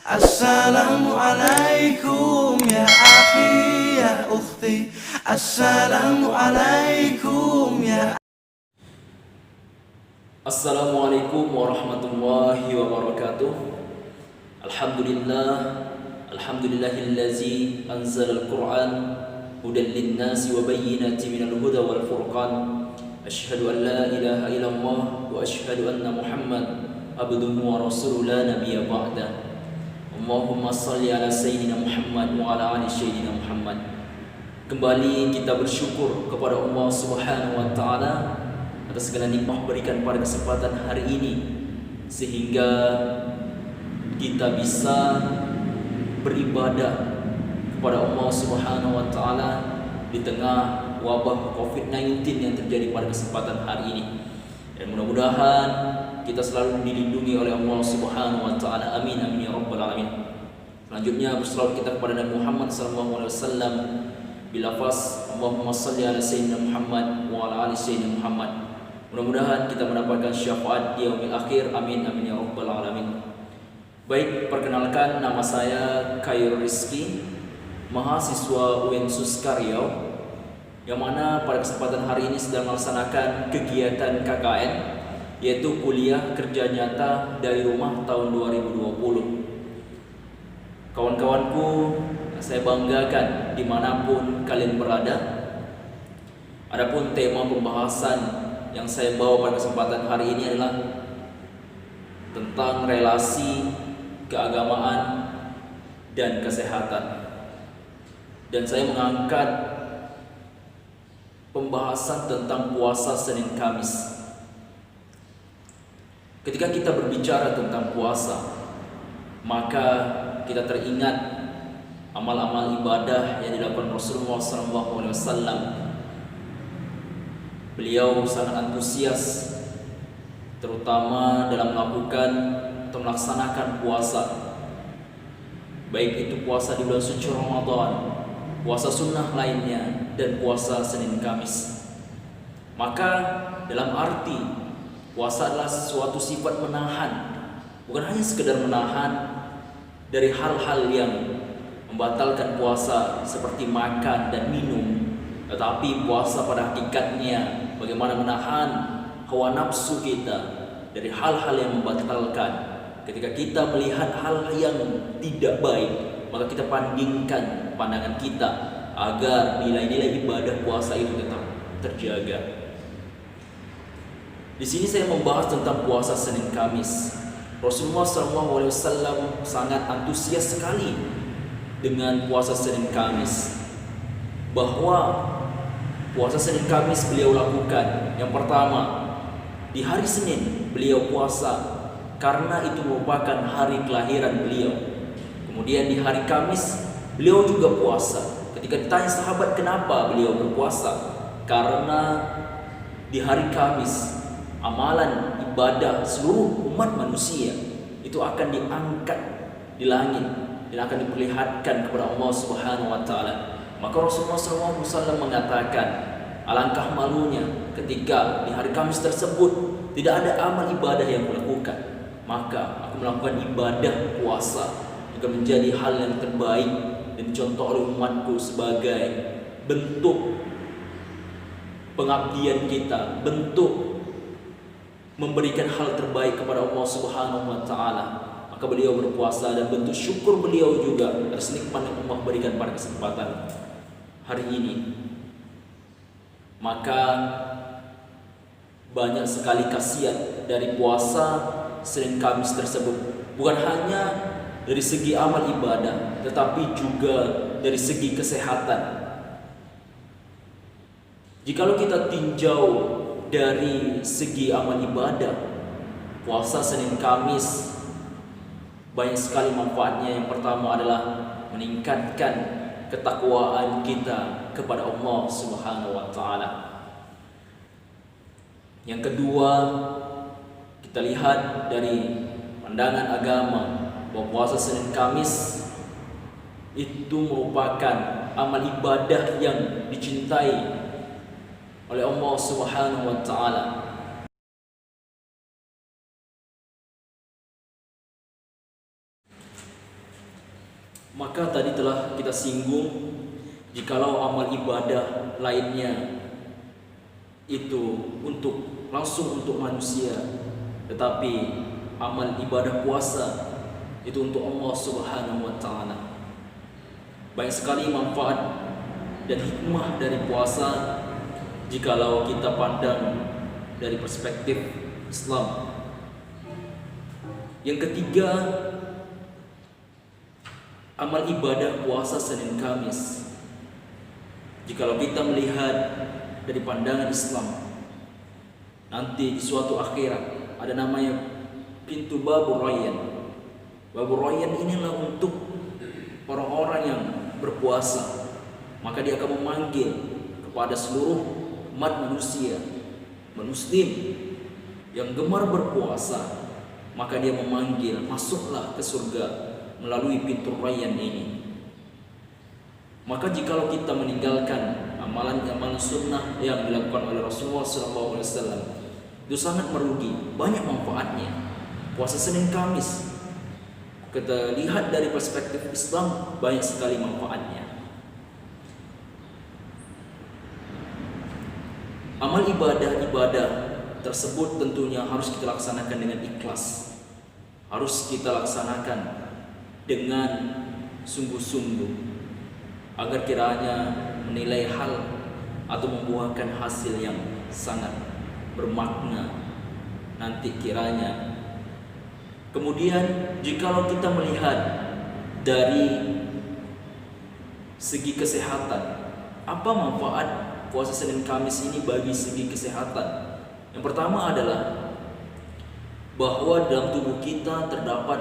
Assalamualaikum ya akhi ya ukhti. Assalamualaikum ya. Assalamualaikum warahmatullahi wabarakatuh. Alhamdulillahillazi anzala al-Qur'an hudan lin-nasi wa bayyinatin minal huda wal furqan. Asyhadu an la ilaha illallah wa asyhadu anna Muhammad abduhu wa rasuluhu la nabiyya ba'da. Allahumma salli ala sayyidina Muhammad wa ala ali sayyidina Muhammad. Kembali kita bersyukur kepada Allah Subhanahu wa taala atas segala nikmat berikan pada kesempatan hari ini, sehingga kita bisa beribadah kepada Allah Subhanahu wa taala di tengah wabah COVID-19 yang terjadi pada kesempatan hari ini. Dan mudah-mudahan kita selalu dilindungi oleh Allah Subhanahu wa taala. Amin amin ya rabbal alamin. Selanjutnya berselawat kita kepada Nabi Muhammad sallallahu alaihi wasallam bilafaz Allahumma shalli ala sayyidina Muhammad wa ala ali sayyidina Muhammad. Mudah-mudahan kita mendapatkan syafaat di yaumil akhir. Amin amin ya rabbal alamin. Baik, perkenalkan, nama saya Khairul Rizki, mahasiswa UIN Suskar Riau, yang mana pada kesempatan hari ini sedang melaksanakan kegiatan KKN, yaitu kuliah kerja nyata dari rumah tahun 2020. Kawan-kawanku, saya banggakan dimanapun kalian berada. Adapun tema pembahasan yang saya bawa pada kesempatan hari ini adalah tentang relasi keagamaan dan kesehatan. Dan saya mengangkat pembahasan tentang puasa Senin Kamis. Ketika kita berbicara tentang puasa, maka kita teringat amal-amal ibadah yang dilakukan Rasulullah SAW. Beliau sangat antusias, terutama dalam melakukan atau melaksanakan puasa, baik itu puasa di bulan suci Ramadan, puasa sunnah lainnya, dan puasa Senin Kamis. Maka dalam arti puasa adalah suatu sifat menahan, bukan hanya sekedar menahan dari hal-hal yang membatalkan puasa seperti makan dan minum, tetapi puasa pada hakikatnya bagaimana menahan hawa nafsu kita dari hal-hal yang membatalkan. Ketika kita melihat hal yang tidak baik, maka kita bandingkan pandangan kita agar nilai-nilai ibadah puasa itu tetap terjaga. Di sini saya membahas tentang puasa Senin Kamis. Rasulullah SAW sangat antusias sekali dengan puasa Senin Kamis, bahwa puasa Senin Kamis beliau lakukan. Yang pertama, di hari Senin beliau puasa karena itu merupakan hari kelahiran beliau. Kemudian di hari Kamis beliau juga puasa. Ketika ditanya sahabat kenapa beliau berpuasa, karena di hari Kamis amalan ibadah seluruh umat manusia itu akan diangkat di langit dan akan diperlihatkan kepada Allah Subhanahu wa taala. Maka Rasulullah SAW mengatakan, alangkah malunya ketika di hari Kamis tersebut tidak ada amal ibadah yang kulakukan, maka aku melakukan ibadah puasa juga menjadi hal yang terbaik dan dicontoh oleh umatku sebagai bentuk pengabdian kita, bentuk memberikan hal terbaik kepada Allah Subhanahu wa taala. Maka beliau berpuasa dan bentuk syukur beliau juga atas nikmat yang Allah berikan pada kesempatan hari ini. Maka banyak sekali khasiat dari puasa Senin Kamis tersebut, bukan hanya dari segi amal ibadah, tetapi juga dari segi kesehatan. Jikalau kita tinjau dari segi amal ibadah, puasa Senin Kamis banyak sekali manfaatnya. Yang pertama adalah meningkatkan ketakwaan kita kepada Allah Subhanahu wa taala. Yang kedua, kita lihat dari pandangan agama bahwa puasa Senin Kamis itu merupakan amal ibadah yang dicintai oleh Allah Subhanahu wa taala. Maka tadi telah kita singgung, jikalau amal ibadah lainnya itu langsung untuk manusia, tetapi amal ibadah puasa itu untuk Allah Subhanahu wa taala. Banyak sekali manfaat dan hikmah dari puasa jikalau kita pandang dari perspektif Islam. Yang ketiga, amal ibadah puasa Senin Kamis. Jikalau kita melihat dari pandangan Islam, nanti di suatu akhirat ada namanya pintu Babur Rayyan. Babur Rayyan inilah untuk orang-orang yang berpuasa. Maka dia akan memanggil kepada seluruh umat manusia, muslim yang gemar berpuasa. Maka dia memanggil, masuklah ke surga melalui pintu Rayyan ini. Maka jikalau kita meninggalkan amalan-amalan sunnah yang dilakukan oleh Rasulullah SAW, itu sangat merugi. Banyak manfaatnya. Puasa Senin Kamis, kita lihat dari perspektif Islam, banyak sekali manfaatnya. Amal ibadah tersebut tentunya harus kita laksanakan dengan ikhlas. Harus kita laksanakan dengan sungguh-sungguh, agar kiranya menilai hal atau membuahkan hasil yang sangat bermakna nanti kiranya. Kemudian jikalau kita melihat dari segi kesehatan, apa manfaat puasa Senin Kamis ini bagi segi kesehatan? Yang pertama adalah bahwa dalam tubuh kita terdapat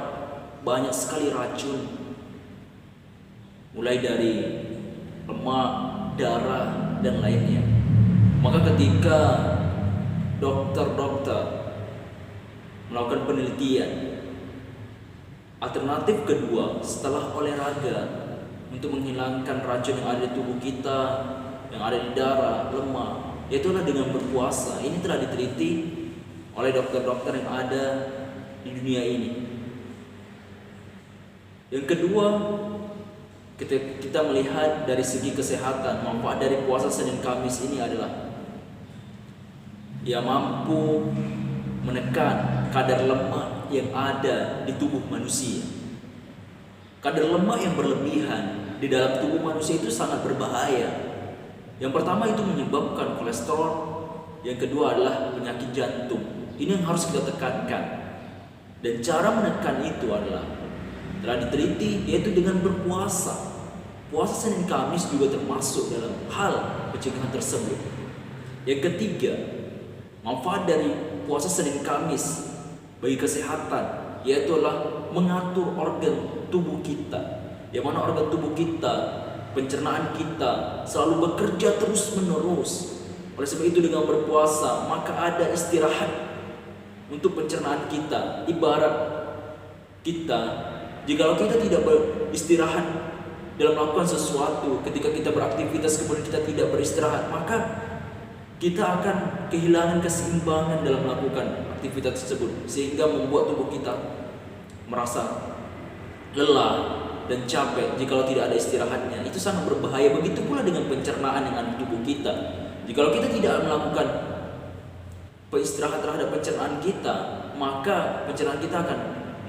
banyak sekali racun, mulai dari lemak, darah, dan lainnya. Maka ketika dokter melakukan penelitian, alternatif kedua setelah olahraga untuk menghilangkan racun yang ada di tubuh kita, yang ada di darah, lemak, yaitulah dengan berpuasa. Ini telah diteliti oleh dokter-dokter yang ada di dunia ini. Yang kedua, kita melihat dari segi kesehatan, manfaat dari puasa Senin Kamis ini adalah ia mampu menekan kadar lemak yang ada di tubuh manusia. Kadar lemak yang berlebihan di dalam tubuh manusia itu sangat berbahaya. Yang pertama itu menyebabkan kolesterol, yang kedua adalah penyakit jantung. Ini yang harus kita tekankan. Dan cara menekan itu adalah telah diteliti, yaitu dengan berpuasa. Puasa Senin Kamis juga termasuk dalam hal pencegahan tersebut. Yang ketiga, manfaat dari puasa Senin Kamis bagi kesehatan, yaitu adalah mengatur organ tubuh kita. Yang mana organ tubuh kita, pencernaan kita selalu bekerja terus menerus. Oleh sebab itu dengan berpuasa maka ada istirahat untuk pencernaan kita. Ibarat kita, jikalau kita tidak beristirahat dalam melakukan sesuatu, ketika kita beraktivitas kemudian kita tidak beristirahat, maka kita akan kehilangan keseimbangan dalam melakukan aktivitas tersebut, sehingga membuat tubuh kita merasa lelah dan capek jikalau tidak ada istirahatnya. Itu sangat berbahaya. Begitu pula dengan pencernaan yang ada di tubuh kita. Jikalau kita tidak melakukan istirahat terhadap pencernaan kita, maka pencernaan kita akan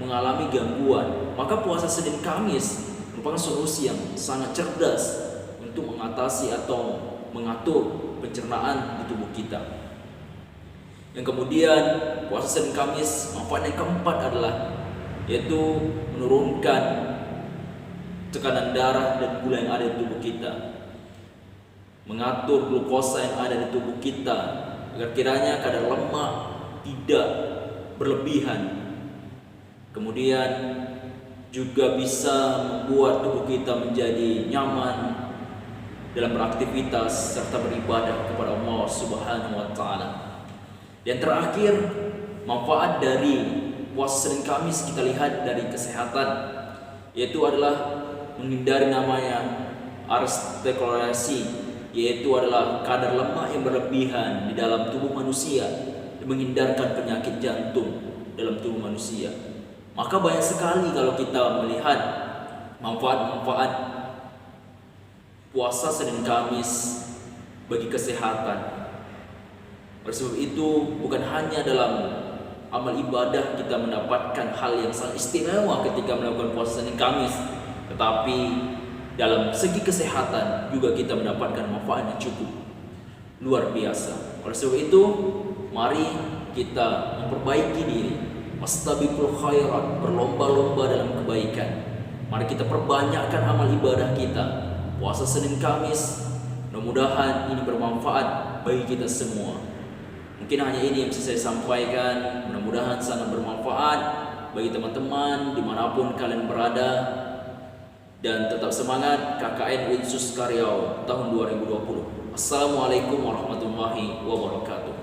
mengalami gangguan. Maka puasa Senin Kamis merupakan solusi yang sangat cerdas untuk mengatasi atau mengatur pencernaan di tubuh kita. Yang kemudian puasa Senin Kamis, manfaat yang keempat adalah yaitu menurunkan tekanan darah dan gula yang ada di tubuh kita, mengatur glukosa yang ada di tubuh kita agar kiranya kadar lemak tidak berlebihan. Kemudian juga bisa membuat tubuh kita menjadi nyaman dalam beraktivitas serta beribadah kepada Allah Subhanahu wa taala. Dan terakhir, manfaat dari puasa Senin Kamis kita lihat dari kesehatan, yaitu adalah menghindari namanya arteriosklorosis, yaitu adalah kadar lemak yang berlebihan di dalam tubuh manusia dan menghindarkan penyakit jantung dalam tubuh manusia. Maka banyak sekali kalau kita melihat manfaat-manfaat puasa Senin Kamis bagi kesehatan. Oleh sebab itu, bukan hanya dalam amal ibadah kita mendapatkan hal yang sangat istimewa ketika melakukan puasa Senin Kamis, tetapi dalam segi kesehatan juga kita mendapatkan manfaat yang cukup luar biasa. Oleh sebab itu, mari kita memperbaiki diri, wastabiqul khairat, berlomba-lomba dalam kebaikan. Mari kita perbanyakkan amal ibadah kita. Puasa Senin Kamis, mudah-mudahan ini bermanfaat bagi kita semua. Mungkin hanya ini yang bisa saya sampaikan. Mudah-mudahan sangat bermanfaat bagi teman-teman dimanapun kalian berada. Dan tetap semangat KKN Unsus Karyau tahun 2020. Assalamualaikum warahmatullahi wabarakatuh.